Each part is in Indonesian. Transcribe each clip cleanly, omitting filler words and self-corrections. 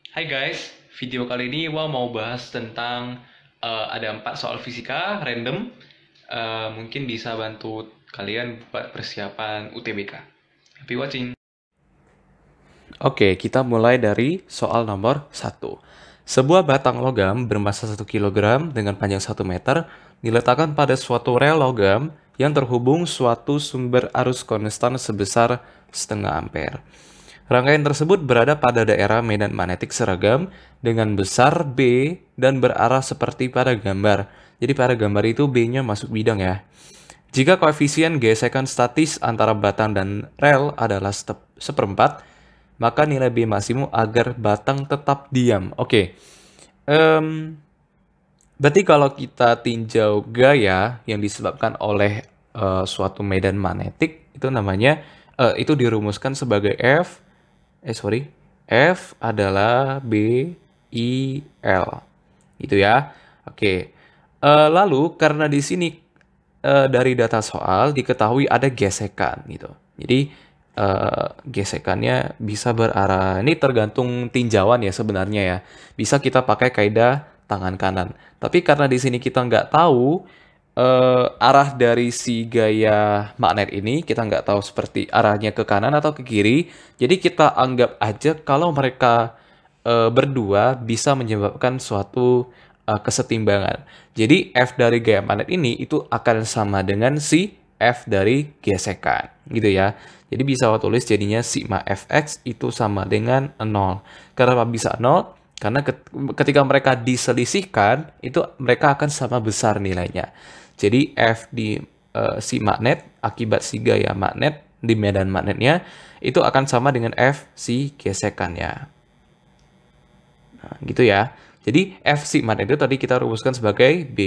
Hai guys, video kali ini Wah mau bahas tentang ada 4 soal fisika random. Mungkin bisa bantu kalian buat persiapan UTBK. Happy watching. Oke, kita mulai dari soal nomor 1. Sebuah batang logam bermasa 1 kg dengan panjang 1 meter diletakkan pada suatu rel logam yang terhubung suatu sumber arus konstan sebesar setengah ampere. Rangkaian tersebut berada pada daerah medan magnetik seragam dengan besar B dan berarah seperti pada gambar. Jadi pada gambar itu B-nya masuk bidang ya. Jika koefisien gesekan statis antara batang dan rel adalah seperempat, maka nilai B maksimum agar batang tetap diam. Oke. Em, Berarti kalau kita tinjau gaya yang disebabkan oleh suatu medan magnetik, itu namanya itu dirumuskan sebagai F adalah B I L. Gitu ya. Oke. Lalu karena di sini dari data soal diketahui ada gesekan gitu. Jadi gesekannya bisa berarah. Ini tergantung tinjauan ya sebenarnya ya. Bisa kita pakai kaidah tangan kanan. Tapi karena di sini kita nggak tahu arah dari si gaya magnet ini, kita nggak tahu seperti arahnya ke kanan atau ke kiri. Jadi kita anggap aja kalau mereka berdua bisa menyebabkan suatu kesetimbangan. Jadi F dari gaya magnet ini itu akan sama dengan si F dari gesekan, gitu ya. Jadi bisa saya tulis jadinya sigma Fx itu sama dengan 0. Kenapa bisa 0? Karena ketika mereka diselisihkan, itu mereka akan sama besar nilainya. Jadi F di si magnet akibat si gaya magnet di medan magnetnya itu akan sama dengan F si gesekannya. Nah, gitu ya. Jadi F sigma itu tadi kita rumuskan sebagai B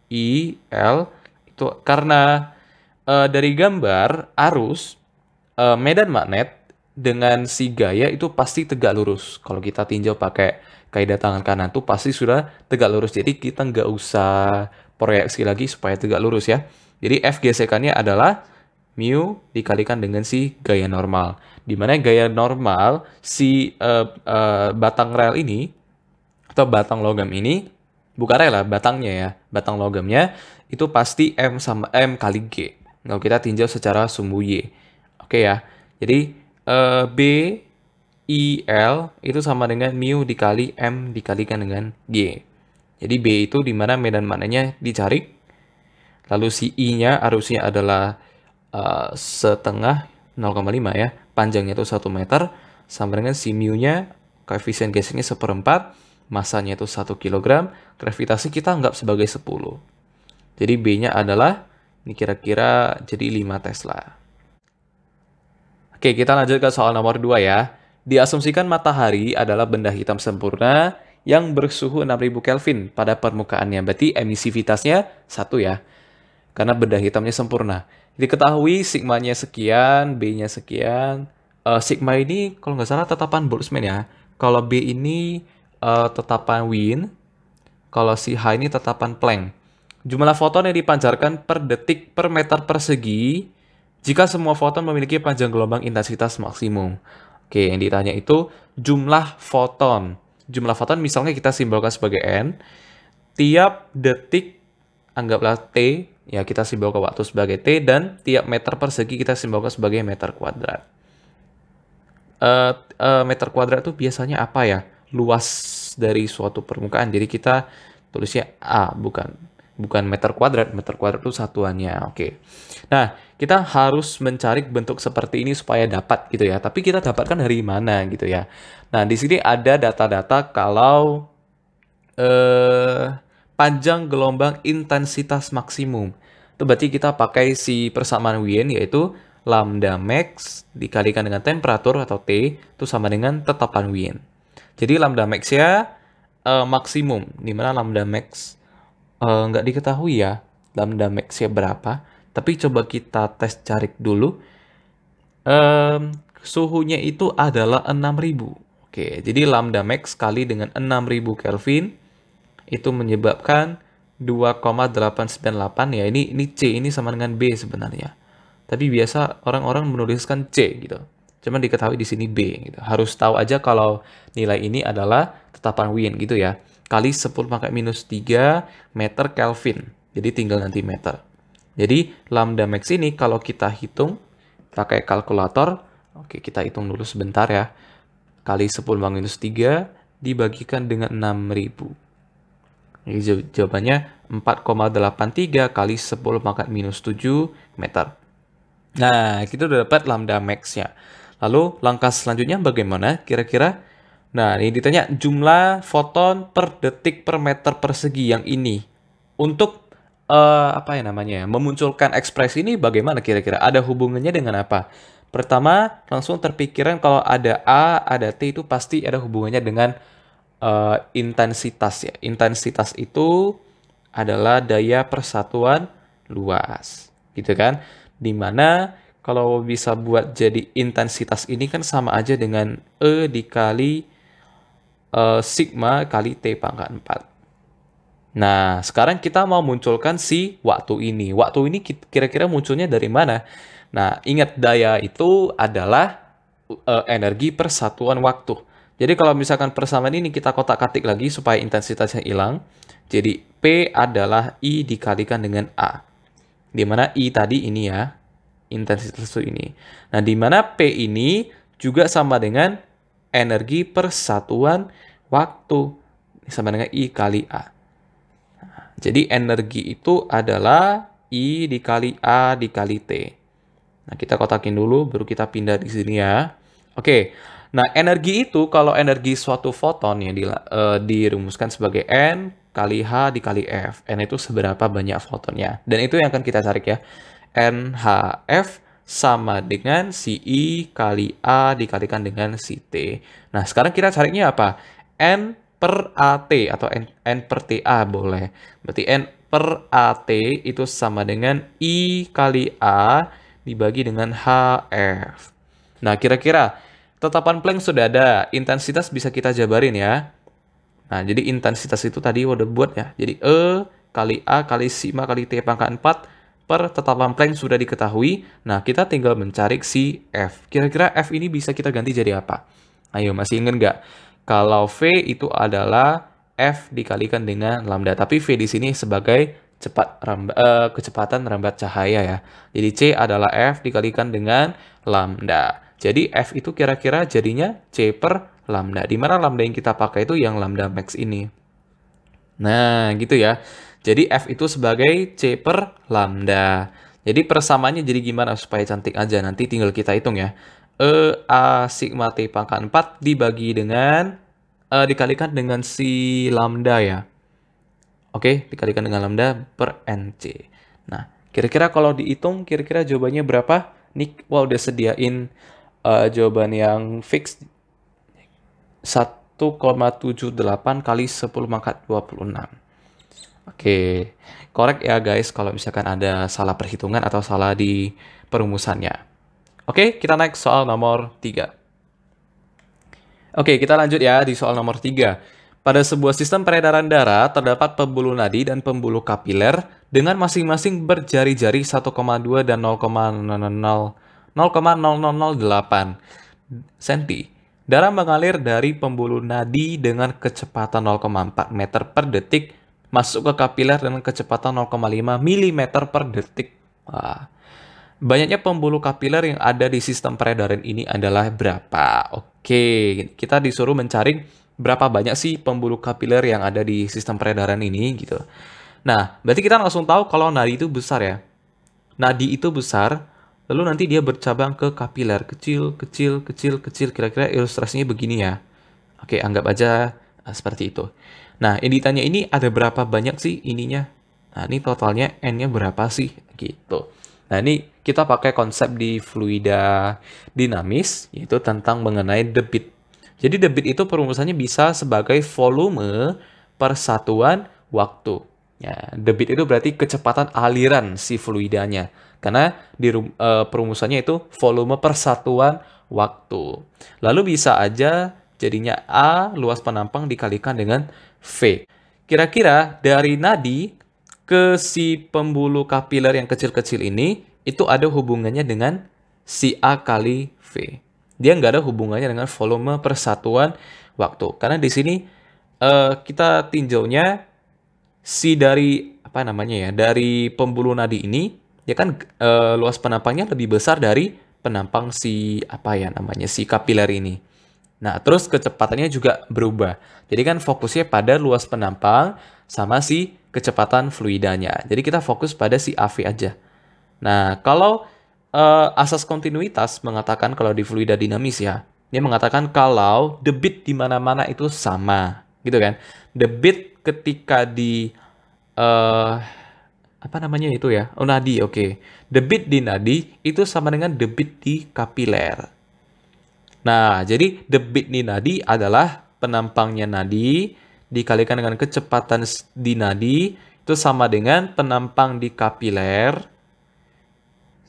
I L itu karena dari gambar arus medan magnet dengan si gaya itu pasti tegak lurus. Kalau kita tinjau pakai kaidah tangan kanan tuh pasti sudah tegak lurus. Jadi kita nggak usah proyeksi lagi supaya tegak lurus ya. Jadi F gesekannya adalah mu dikalikan dengan si gaya normal. Di mana gaya normal si batang rel ini atau batang logam ini bukan rel lah, batangnya ya. Batang logamnya itu pasti M sama M kali G. Kalau kita tinjau secara sumbu Y. Oke ya. Jadi B I L itu sama dengan mu dikali M dikalikan dengan G. Jadi B itu di mana medan magnetnya dicari. Lalu si I-nya arusnya adalah setengah 0,5 ya. Panjangnya itu 1 meter. Sama dengan si mu-nya, koefisien geseknya seperempat. Masanya itu 1 kg. Gravitasi kita anggap sebagai 10. Jadi B-nya adalah, ini kira-kira jadi 5 Tesla. Oke, kita lanjut ke soal nomor 2 ya. Diasumsikan matahari adalah benda hitam sempurna yang bersuhu 6000 Kelvin pada permukaannya. Berarti emisivitasnya 1 ya. Karena benda hitamnya sempurna. Diketahui sigmanya sekian, B-nya sekian. Sigma ini kalau nggak salah tetapan Boltzmann ya. Kalau B ini tetapan Wien. Kalau si H ini tetapan Planck. Jumlah foton yang dipancarkan per detik per meter persegi jika semua foton memiliki panjang gelombang intensitas maksimum. Oke, yang ditanya itu jumlah foton. Jumlah foton misalnya kita simbolkan sebagai N. Tiap detik anggaplah T, ya kita simbolkan waktu sebagai T, dan tiap meter persegi kita simbolkan sebagai meter kuadrat. Meter kuadrat itu biasanya apa ya? Luas dari suatu permukaan. Jadi kita tulisnya A, bukan meter kuadrat. Meter kuadrat itu satuannya. Oke. Nah, kita harus mencari bentuk seperti ini supaya dapat gitu ya. Tapi kita dapatkan dari mana gitu ya. Nah, di sini ada data-data kalau panjang gelombang intensitas maksimum. Itu berarti kita pakai si persamaan Wien yaitu lambda max dikalikan dengan temperatur atau T itu sama dengan tetapan Wien. Jadi lambda max ya maksimum, di mana lambda max nggak diketahui ya lambda max ya berapa. Tapi coba kita tes cari dulu. Suhunya itu adalah 6000. Oke, jadi lambda max kali dengan 6000 Kelvin itu menyebabkan 2,898 ya. Ini C ini sama dengan B sebenarnya. Tapi biasa orang-orang menuliskan C gitu. Cuman diketahui di sini B gitu. Harus tahu aja kalau nilai ini adalah tetapan Wien gitu ya. Kali 10 pangkat minus 3 meter Kelvin. Jadi tinggal nanti meter. Jadi lambda max ini kalau kita hitung pakai kalkulator, oke kita hitung dulu sebentar ya. Kali 10 pangkat minus 3 dibagikan dengan 6.000. Jadi jawabannya 4,83 kali 10 pangkat minus 7 meter. Nah, kita udah dapat lambda max-nya. Lalu langkah selanjutnya bagaimana kira-kira? Nah, ini ditanya jumlah foton per detik per meter persegi yang ini. Untuk apa ya namanya? Memunculkan ekspresi ini bagaimana kira-kira? Ada hubungannya dengan apa? Pertama, langsung terpikiran kalau ada A, ada T itu pasti ada hubungannya dengan intensitas ya. Intensitas itu adalah daya persatuan luas, gitu kan? Dimana kalau bisa buat jadi intensitas ini kan sama aja dengan E dikali sigma kali T pangkat 4. Nah, sekarang kita mau munculkan si waktu ini. Waktu ini kira-kira munculnya dari mana? Nah, ingat daya itu adalah energi per satuan waktu. Jadi kalau misalkan persamaan ini kita kotak-katik lagi supaya intensitasnya hilang. Jadi P adalah I dikalikan dengan A. Di mana I tadi ini ya, intensitas itu ini. Nah, di mana P ini juga sama dengan energi per satuan waktu. Sama dengan I kali A. Jadi energi itu adalah I dikali A dikali T. Nah, kita kotakin dulu, baru kita pindah di sini ya. Oke, nah energi itu kalau energi suatu foton ya dirumuskan sebagai N kali H dikali F. N itu seberapa banyak fotonnya. Dan itu yang akan kita cari ya. NHF sama dengan si I kali A dikalikan dengan si T. Nah, sekarang kita carinya apa? N per AT atau N per TA boleh. Berarti N per AT itu sama dengan I kali A dibagi dengan HF. Nah, kira-kira tetapan Planck sudah ada. Intensitas bisa kita jabarin ya. Nah, jadi intensitas itu tadi udah buat ya. Jadi E kali A kali sigma kali T pangkat 4 per tetapan Planck sudah diketahui. Nah, kita tinggal mencari si F. Kira-kira F ini bisa kita ganti jadi apa? Ayo, masih ingat nggak? Kalau V itu adalah F dikalikan dengan lambda. Tapi V di sini sebagai kecepatan rambat cahaya ya. Jadi C adalah F dikalikan dengan lambda. Jadi F itu kira-kira jadinya C per lambda. Di mana lambda yang kita pakai itu yang lambda max ini. Nah, gitu ya. Jadi F itu sebagai C per lambda. Jadi persamaannya jadi gimana supaya cantik aja. Nanti tinggal kita hitung ya. E A sigma T pangkat 4 dibagi dengan dikalikan dengan si lambda ya. Oke, dikalikan dengan lambda per NC. Nah, kira-kira kalau dihitung, kira-kira jawabannya berapa? Nih, wah udah sediain jawaban yang fix 1,78 kali 10 pangkat 26. Oke, korek ya guys kalau misalkan ada salah perhitungan atau salah di perumusannya. Oke, kita naik soal nomor 3. Oke, kita lanjut ya di soal nomor 3. Pada sebuah sistem peredaran darah, terdapat pembuluh nadi dan pembuluh kapiler dengan masing-masing berjari-jari 1,2 dan 0,0008 cm. Darah mengalir dari pembuluh nadi dengan kecepatan 0,4 meter per detik, masuk ke kapiler dengan kecepatan 0,5 mm per detik. Wah. Banyaknya pembuluh kapiler yang ada di sistem peredaran ini adalah berapa? Oke, kita disuruh mencari berapa banyak sih pembuluh kapiler yang ada di sistem peredaran ini gitu. Nah, berarti kita langsung tahu kalau nadi itu besar ya. Nadi itu besar, lalu nanti dia bercabang ke kapiler kecil, kecil, kecil, kecil. Kira-kira ilustrasinya begini ya. Oke, anggap aja seperti itu. Nah, yang ditanya ini ada berapa banyak sih ininya? Nah, ini totalnya N-nya berapa sih? Gitu. Nah, ini kita pakai konsep di fluida dinamis, yaitu tentang mengenai debit. Jadi debit itu perumusannya bisa sebagai volume per satuan waktu. Ya, debit itu berarti kecepatan aliran si fluidanya. Karena di perumusannya itu volume per satuan waktu. Lalu bisa aja jadinya A luas penampang dikalikan dengan V. Kira-kira dari nadi ke si pembuluh kapiler yang kecil-kecil ini, itu ada hubungannya dengan si A kali V. Dia nggak ada hubungannya dengan volume persatuan waktu. Karena di sini kita tinjaunya si dari apa namanya ya, dari pembuluh nadi ini, ya kan luas penampangnya lebih besar dari penampang si apa ya namanya si kapiler ini. Nah, terus kecepatannya juga berubah. Jadi kan fokusnya pada luas penampang sama si kecepatan fluidanya. Jadi kita fokus pada si AV aja. Nah, kalau asas kontinuitas mengatakan kalau di fluida dinamis ya, dia mengatakan kalau debit di mana-mana itu sama, gitu kan? Debit ketika di eh apa namanya itu ya? Oh, nadi, oke. Debit di nadi itu sama dengan debit di kapiler. Nah, jadi debit di nadi adalah penampangnya nadi dikalikan dengan kecepatan di nadi itu sama dengan penampang di kapiler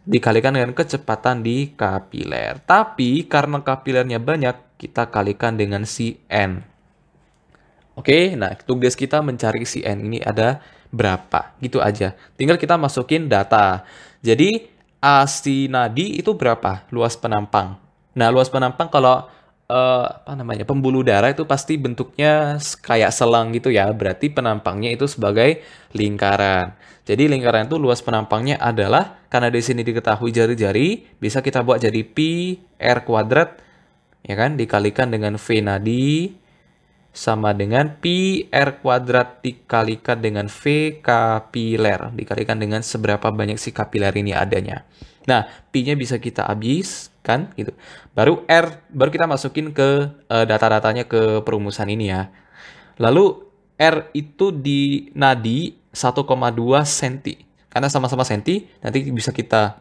dikalikan dengan kecepatan di kapiler. Tapi karena kapilernya banyak, kita kalikan dengan si N. Oke, nah tugas kita mencari si N ini ada berapa. Gitu aja. Tinggal kita masukin data. Jadi, si nadi itu berapa luas penampang? Nah, luas penampang kalau apa namanya pembuluh darah itu pasti bentuknya kayak selang gitu ya. Berarti penampangnya itu sebagai lingkaran. Jadi lingkaran itu luas penampangnya adalah karena di sini diketahui jari-jari, bisa kita buat jadi pi r kuadrat ya kan dikalikan dengan v nadi sama dengan pi r kuadrat dikalikan dengan v kapiler dikalikan dengan seberapa banyak si kapiler ini adanya. Nah, pi-nya bisa kita habiskan gitu. Baru kita masukin ke data-datanya ke perumusan ini ya. Lalu R itu di nadi 1,2 cm. Karena sama-sama senti, nanti bisa kita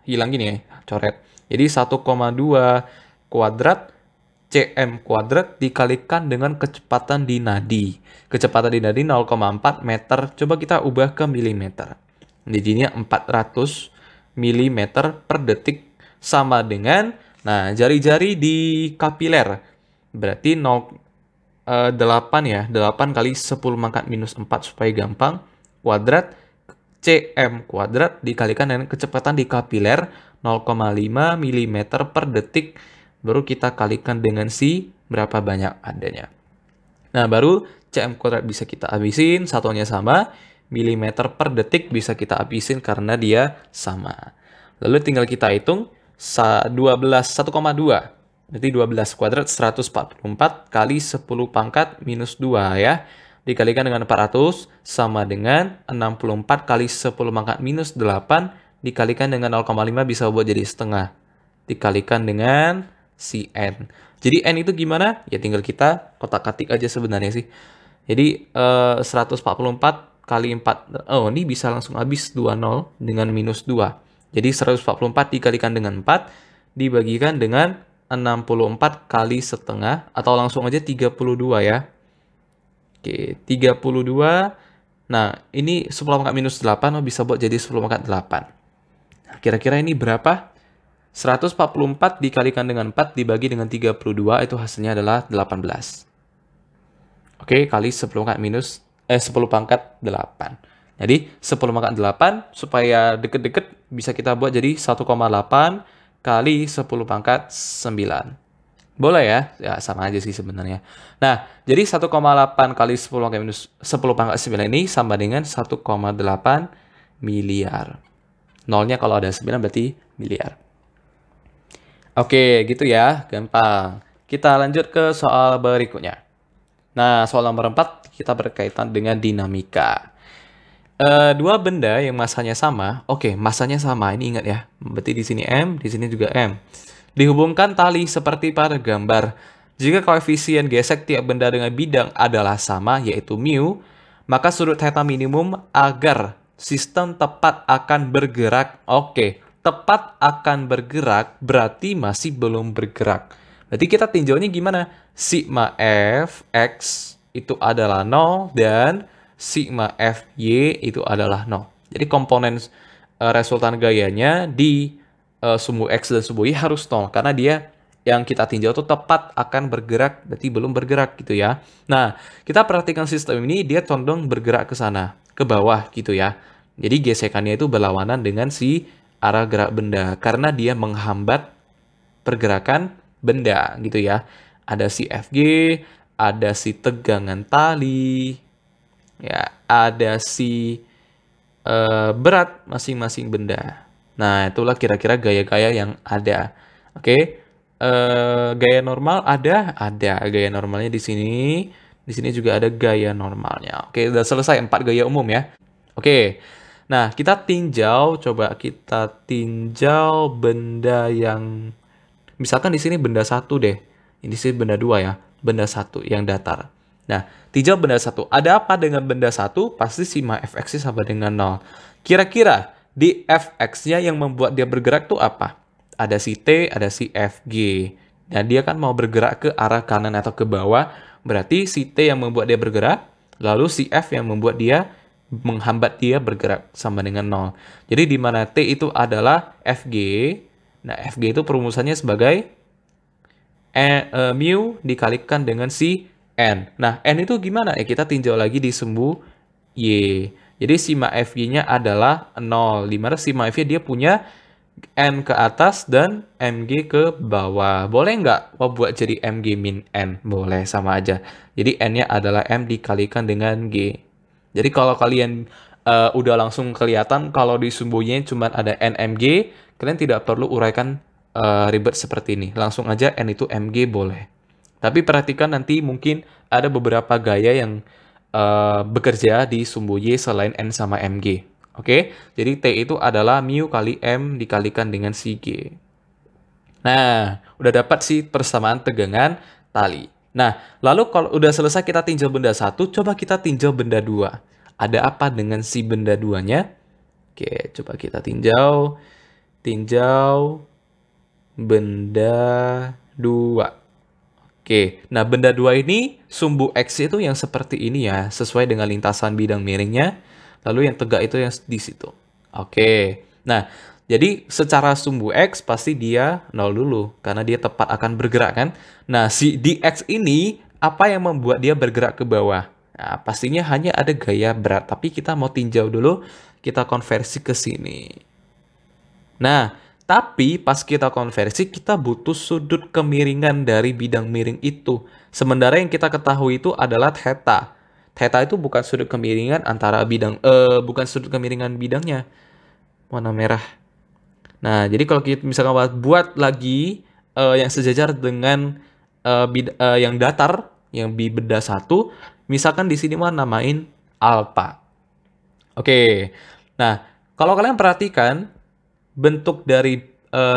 hilang gini ya, coret. Jadi 1,2 kuadrat cm kuadrat dikalikan dengan kecepatan di nadi. Kecepatan di nadi 0,4 meter. Coba kita ubah ke milimeter. Jadinya 400 mm per detik sama dengan, nah jari-jari di kapiler. Berarti 8 ya, 8 kali 10 pangkat minus 4 supaya gampang. Kuadrat cm kuadrat dikalikan dengan kecepatan di kapiler 0,5 mm per detik. Baru kita kalikan dengan si berapa banyak adanya. Nah, baru cm kuadrat bisa kita habisin, satunya sama. Milimeter per detik bisa kita habisin karena dia sama. Lalu tinggal kita hitung 1,2. Berarti 12 kuadrat 144 kali 10 pangkat minus 2 ya. Dikalikan dengan 400 sama dengan 64 kali 10 pangkat minus 8 dikalikan dengan 0,5 bisa buat jadi setengah. Dikalikan dengan si N. Jadi N itu gimana? Ya tinggal kita kotak-katik aja sebenarnya sih. Jadi 144 kali 4. Oh, ini bisa langsung habis 20 dengan minus 2. Jadi 144 dikalikan dengan 4 dibagikan dengan 64 kali setengah atau langsung aja 32 ya. Oke, 32. Nah, ini 10 pangkat minus 8 bisa buat jadi 10 pangkat 8. Nah, kira-kira ini berapa? 144 dikalikan dengan 4 dibagi dengan 32 itu hasilnya adalah 18. Oke, kali 10 pangkat minus 10 pangkat 8. Jadi 10 pangkat 8 supaya deket-deket bisa kita buat jadi 1,8 kali 10 pangkat 9. Boleh ya? Ya sama aja sih sebenarnya. Nah, jadi 1,8 kali 10 pangkat minus 10 pangkat 9 ini sama dengan 1,8 miliar. Nolnya kalau ada 9 berarti miliar. Oke, gitu ya. Gampang. Kita lanjut ke soal berikutnya. Nah, soal nomor 4 kita berkaitan dengan dinamika. Dua benda yang masanya sama. Oke, masanya sama. Ini ingat ya. Berarti di sini M, di sini juga M. Dihubungkan tali seperti pada gambar. Jika koefisien gesek tiap benda dengan bidang adalah sama, yaitu mu, maka sudut theta minimum agar sistem tepat akan bergerak. Oke, tepat akan bergerak berarti masih belum bergerak. Berarti kita tinjaunya gimana? Sigma F X itu adalah 0 dan sigma Fy itu adalah 0. Jadi komponen resultan gayanya di sumbu X dan sumbu Y harus 0 karena dia yang kita tinjau itu tepat akan bergerak, berarti belum bergerak gitu ya. Nah, kita perhatikan sistem ini dia condong bergerak ke sana, ke bawah gitu ya. Jadi gesekannya itu berlawanan dengan si arah gerak benda karena dia menghambat pergerakan benda gitu ya. Ada si FG, ada si tegangan tali, ya, ada si berat masing-masing benda. Nah, itulah kira-kira gaya-gaya yang ada. Oke. Gaya normal ada gaya normalnya di sini. Di sini juga ada gaya normalnya. Oke, udah selesai 4 gaya umum ya. Oke. Nah, kita tinjau, coba kita tinjau benda yang misalkan di sini benda 1 deh. Ini sih benda 2 ya. Benda 1 yang datar. Nah, tinjau benda 1. Ada apa dengan benda 1? Pasti sigma fx sama dengan 0. Kira-kira di fx-nya yang membuat dia bergerak tuh apa? Ada si T, ada si Fg. Nah, dia kan mau bergerak ke arah kanan atau ke bawah. Berarti si T yang membuat dia bergerak, lalu si F yang membuat dia menghambat dia bergerak sama dengan 0. Jadi di mana T itu adalah Fg. Nah, Fg itu perumusannya sebagai mu dikalikan dengan si N. Nah, N itu gimana? Kita tinjau lagi di sumbu Y. Jadi sigma Fg-nya adalah 0. Di mana sigma Fg dia punya N ke atas dan Mg ke bawah. Boleh nggak buat jadi Mg min N? Boleh, sama aja. Jadi N-nya adalah M dikalikan dengan G. Jadi kalau kalian udah langsung kelihatan kalau di sumbunya cuma ada NMG, kalian tidak perlu uraikan ribet seperti ini. Langsung aja N itu Mg boleh. Tapi perhatikan nanti mungkin ada beberapa gaya yang bekerja di sumbu Y selain N sama Mg. Oke, jadi T itu adalah mu kali M dikalikan dengan si G. Nah, udah dapat sih persamaan tegangan tali. Nah, lalu kalau udah selesai kita tinjau benda 1, coba kita tinjau benda 2. Ada apa dengan si benda 2-nya? Oke, coba kita tinjau. Tinjau benda 2. Oke, nah benda 2 ini sumbu X itu yang seperti ini ya, sesuai dengan lintasan bidang miringnya. Lalu yang tegak itu yang di situ. Oke, nah jadi secara sumbu X pasti dia 0 dulu, karena dia tepat akan bergerak kan. Nah, si di X ini apa yang membuat dia bergerak ke bawah? Nah, pastinya hanya ada gaya berat, tapi kita mau tinjau dulu, kita konversi ke sini. Nah, tapi pas kita konversi, kita butuh sudut kemiringan dari bidang miring itu. Sementara yang kita ketahui itu adalah theta. Theta itu bukan sudut kemiringan antara bidang, bukan sudut kemiringan bidangnya. Warna merah. Nah, jadi kalau kita misalkan buat lagi yang sejajar dengan yang datar, yang di benda 1, misalkan di sini mau namain alpha. Oke. Nah, kalau kalian perhatikan, bentuk dari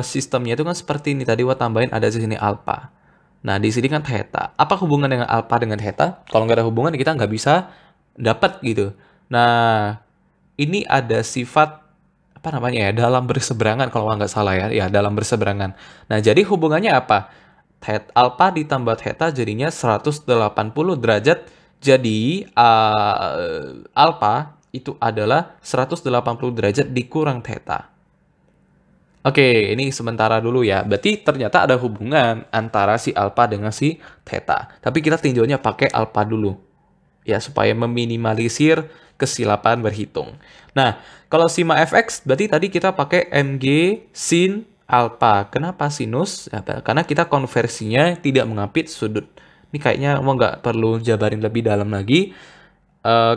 sistemnya itu kan seperti ini. Tadi gua tambahin ada di sini alpha. Nah, di sini kan theta. Apa hubungan dengan alpha dengan theta? Kalau nggak ada hubungan, kita nggak bisa dapat gitu. Nah, ini ada sifat, apa namanya ya, dalam berseberangan kalau nggak salah ya. Ya, dalam berseberangan. Nah, jadi hubungannya apa? Alpha ditambah theta jadinya 180 derajat. Jadi, alpha itu adalah 180 derajat dikurang theta. Oke, ini sementara dulu ya. Berarti ternyata ada hubungan antara si alpha dengan si theta. Tapi kita tinjaunya pakai alpha dulu. Ya, supaya meminimalisir kesilapan berhitung. Nah, kalau sigma fx, berarti tadi kita pakai mg sin alpha. Kenapa sinus? Ya, karena kita konversinya tidak mengambil sudut. Ini kayaknya mau nggak perlu jabarin lebih dalam lagi.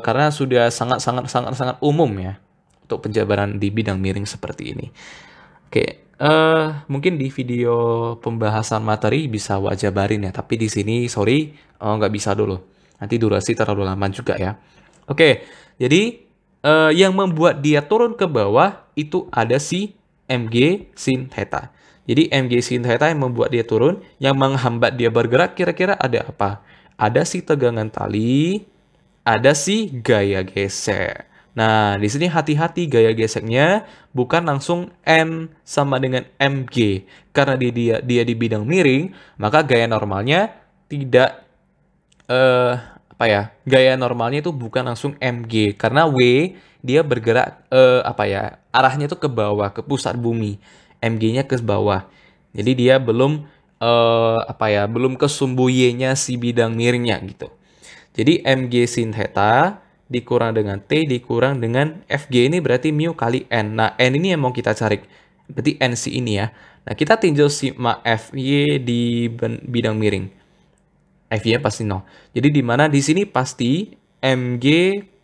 Karena sudah sangat umum ya. Untuk penjabaran di bidang miring seperti ini. Oke, mungkin di video pembahasan materi bisa wak jabarin ya, tapi di sini sorry nggak bisa dulu. Nanti durasi terlalu lama juga ya. Oke, jadi yang membuat dia turun ke bawah itu ada si mg sin theta. Jadi mg sin theta yang membuat dia turun, yang menghambat dia bergerak kira-kira ada apa? Ada si tegangan tali, ada si gaya geser. Nah, di sini hati-hati gaya geseknya bukan langsung N sama dengan mg. Karena dia di bidang miring, maka gaya normalnya tidak gaya normalnya itu bukan langsung mg, karena W dia bergerak arahnya itu ke bawah, ke pusat bumi. Mg-nya ke bawah. Jadi dia belum belum ke sumbu Y-nya si bidang miringnya gitu. Jadi mg sin theta dikurang dengan T dikurang dengan Fg ini berarti mu kali N. Nah, N ini yang mau kita cari. Berarti NC ini ya. Nah, kita tinjau sigma FY di bidang miring. FY pasti 0. Jadi di mana di sini pasti mg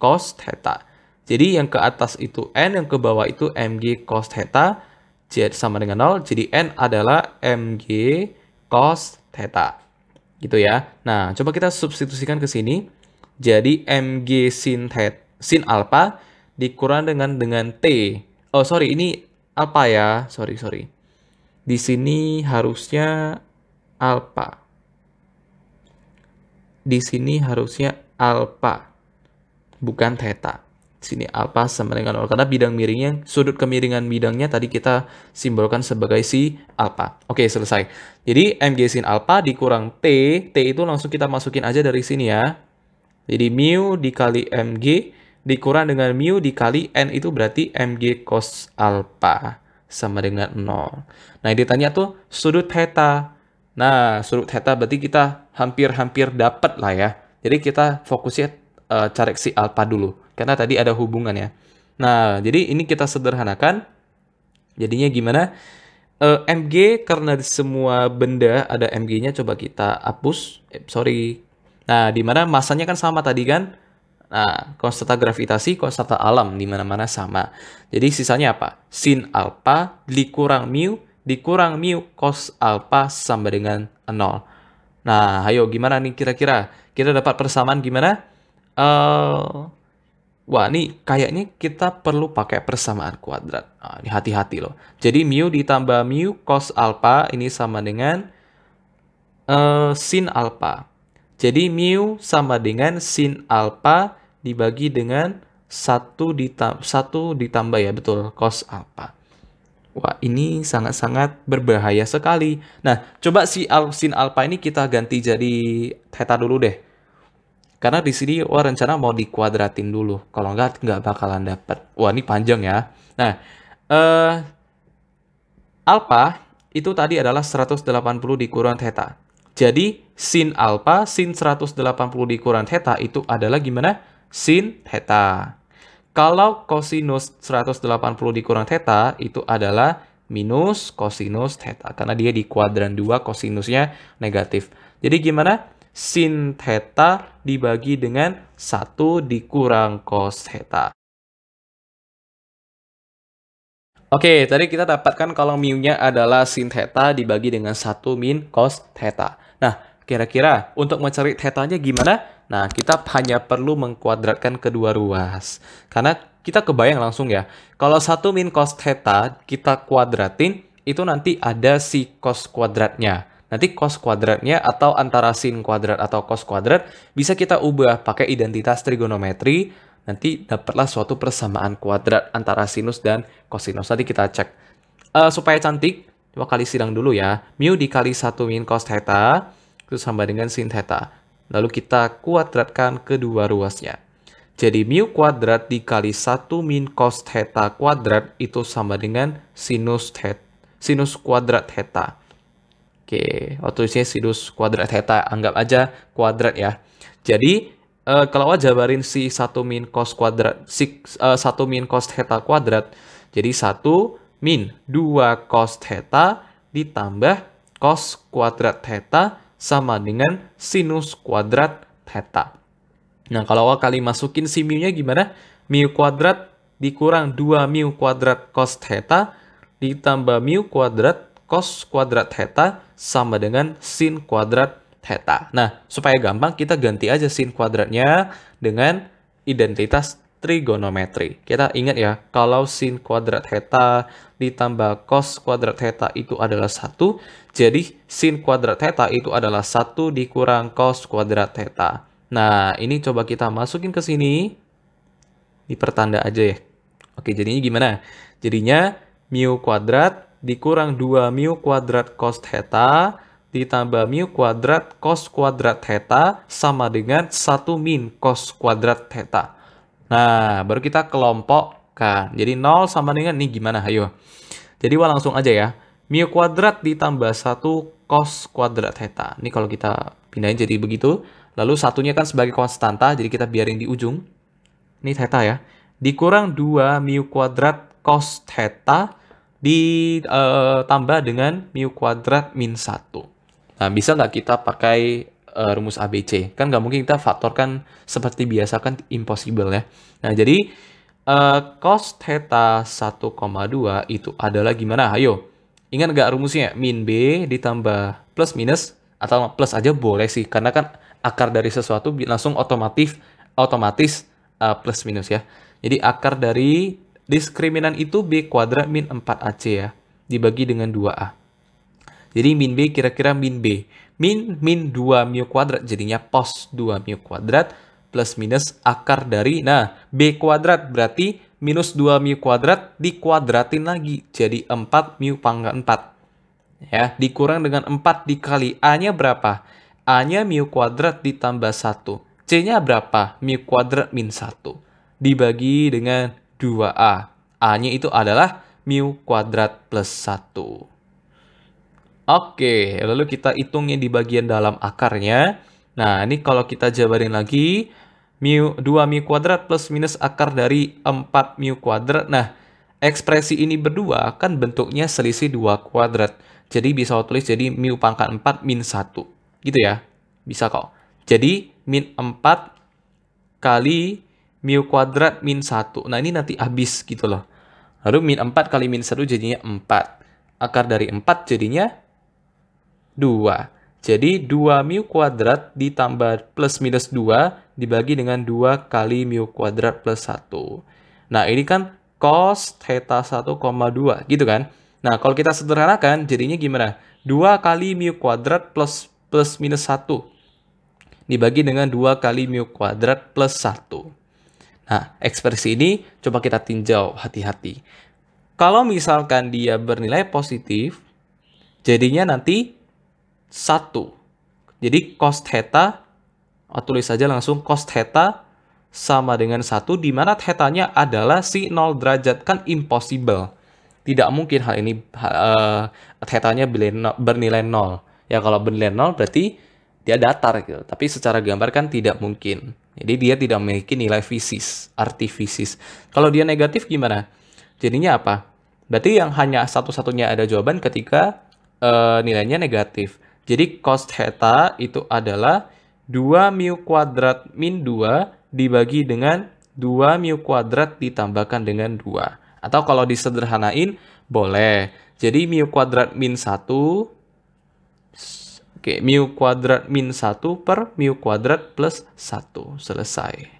cos theta. Jadi yang ke atas itu N, yang ke bawah itu mg cos theta. Jadi sama dengan 0. Jadi N adalah mg cos theta. Gitu ya. Nah, coba kita substitusikan ke sini. Jadi mg sin alpha dikurang dengan T. Oh, sorry, ini alpha ya. Sorry. Di sini harusnya alpha. Di sini harusnya alpha, bukan theta. Di sini alpha sama dengan 0 karena bidang miringnya, sudut kemiringan bidangnya tadi kita simbolkan sebagai si alpha. Oke, selesai. Jadi mg sin alpha dikurang T. T itu langsung kita masukin aja dari sini ya. Jadi mu dikali mg dikurang dengan mu dikali n itu berarti mg cos alpha sama dengan 0. Nah, ditanya tuh sudut theta. Nah, sudut theta berarti kita hampir-hampir dapat lah ya. Jadi kita fokusnya cari si alpha dulu. Karena tadi ada hubungan ya. Nah, jadi ini kita sederhanakan. Jadinya gimana? Mg karena di semua benda ada mg-nya, coba kita hapus. Sorry. Nah, di mana masanya kan sama tadi kan? Nah, konstanta gravitasi, konstanta alam di mana-mana sama. Jadi sisanya apa? Sin alpha dikurang mu cos alpha sama dengan 0. Nah, ayo gimana nih kira-kira? Kita dapat persamaan gimana? Wah, nih kayaknya kita perlu pakai persamaan kuadrat. Nah, ini hati-hati loh. Jadi mu ditambah mu cos alpha ini sama dengan sin alpha. Jadi mu sama dengan sin alpha dibagi dengan 1 ditambah ya, betul, cos alpha. Wah, ini sangat-sangat berbahaya sekali. Nah, coba sin alpha ini kita ganti jadi theta dulu deh. Karena di sini rencana mau dikuadratin dulu. Kalau nggak bakalan dapat. Wah, ini panjang ya. Nah, alpha itu tadi adalah 180 dikurang theta. Jadi, sin alpha, sin 180 dikurang theta itu adalah gimana? Sin theta. Kalau kosinus 180 dikurang theta itu adalah minus kosinus theta. Karena dia di kuadran 2 kosinusnya negatif. Jadi gimana? Sin theta dibagi dengan 1 dikurang cos theta. Oke, tadi kita dapatkan kalau mu-nya adalah sin theta dibagi dengan 1 min cos theta. Nah, kira-kira untuk mencari theta-nya gimana? Nah, kita hanya perlu mengkuadratkan kedua ruas. Karena kita kebayang langsung ya, kalau 1 min cos theta kita kuadratin, itu nanti ada si cos kuadratnya. Nanti cos kuadratnya atau antara sin kuadrat atau cos kuadrat bisa kita ubah pakai identitas trigonometri. Nanti dapatlah suatu persamaan kuadrat antara sinus dan kosinus. Tadi kita cek. Supaya cantik, coba kali silang dulu ya. Mu dikali 1 min cos theta itu sama dengan sin theta. Lalu kita kuadratkan kedua ruasnya. Jadi mu kuadrat dikali 1 min cos theta kuadrat itu sama dengan sinus kuadrat theta. Oke, tulisnya sinus kuadrat theta, anggap aja kuadrat ya. Jadi kalau jabarin si 1 min cos kuadrat, 1 min cos theta kuadrat, jadi 1 min 2 cos theta ditambah cos kuadrat theta sama dengan sinus kuadrat theta. Nah, kalau awal kali masukin si mu-nya gimana? Mu kuadrat dikurang 2 mu kuadrat cos theta ditambah mu kuadrat cos kuadrat theta sama dengan sin kuadrat theta. Nah, supaya gampang kita ganti aja sin kuadratnya dengan identitas trigonometri. Kita ingat ya, kalau sin kuadrat theta ditambah cos kuadrat theta itu adalah 1, jadi sin kuadrat theta itu adalah 1 dikurang cos kuadrat theta. Nah, ini coba kita masukin ke sini. Dipertanda aja ya. Oke, jadinya gimana? Jadinya mu kuadrat dikurang 2 mu kuadrat cos theta ditambah mu kuadrat cos kuadrat theta sama dengan 1 min cos kuadrat theta. Nah, baru kita kelompokkan. Jadi 0 sama dengan ini gimana? Ayo. Jadi langsung aja ya. Mu kuadrat ditambah 1 cos kuadrat theta. Ini kalau kita pindahin jadi begitu. Lalu satunya kan sebagai konstanta, jadi kita biarin di ujung. Ini theta ya. Dikurang 2 mu kuadrat cos theta ditambah dengan mu kuadrat min 1. Nah, bisa nggak kita pakai rumus ABC? Kan nggak mungkin kita faktorkan seperti biasa, kan impossible ya. Nah, jadi cos theta 1,2 itu adalah gimana? Ayo, ingat nggak rumusnya? Min B ditambah plus minus, atau plus aja boleh sih, karena kan akar dari sesuatu langsung otomatis plus minus ya. Jadi akar dari diskriminan itu B kuadrat min 4AC ya, dibagi dengan 2A. Jadi min B kira-kira min B. Min 2 mu kuadrat, jadinya pos 2 mu kuadrat plus minus akar dari, nah B kuadrat berarti minus 2 mu kuadrat dikuadratin lagi, jadi 4 mu pangkat 4. Ya, dikurang dengan 4 dikali A-nya berapa? A-nya mu kuadrat ditambah 1. C-nya berapa? Mu kuadrat min 1. Dibagi dengan 2A. A-nya itu adalah mu kuadrat plus 1. Oke, lalu kita hitungnya di bagian dalam akarnya. Nah, ini kalau kita jabarin lagi, 2 mu kuadrat plus minus akar dari 4 mu kuadrat. Nah, ekspresi ini berdua kan bentuknya selisih 2 kuadrat. Jadi bisa tulis jadi mu pangkat 4 min 1. Gitu ya. Bisa kok. Jadi min 4 kali mu kuadrat min 1. Nah, ini nanti habis gitu loh. Lalu min 4 kali min 1 jadinya 4. Akar dari 4 jadinya 2. Jadi 2 mu kuadrat ditambah plus minus 2 dibagi dengan 2 kali mu kuadrat plus 1. Nah, ini kan cos theta 1,2 gitu kan. Nah, kalau kita sederhanakan jadinya gimana? 2 kali mu kuadrat plus minus 1 dibagi dengan 2 kali mu kuadrat plus 1. Nah, ekspresi ini coba kita tinjau hati-hati. Kalau misalkan dia bernilai positif, jadinya nanti 1. Jadi cos theta, tulis saja langsung cos theta sama dengan 1, di mana theta-nya adalah si 0 derajat. Kan impossible. Tidak mungkin hal ini theta-nya bernilai 0. Ya, kalau bernilai 0 berarti dia datar gitu. Tapi secara gambar kan tidak mungkin. Jadi dia tidak memiliki nilai fisis, arti fisis. Kalau dia negatif gimana? Jadinya apa? Berarti yang hanya satu-satunya ada jawaban ketika nilainya negatif. Jadi cos theta itu adalah 2 mu kuadrat min 2 dibagi dengan 2 mu kuadrat ditambahkan dengan 2. Atau kalau disederhanain, boleh. Jadi mu kuadrat min 1, mu kuadrat min 1 per mu kuadrat plus 1. Selesai.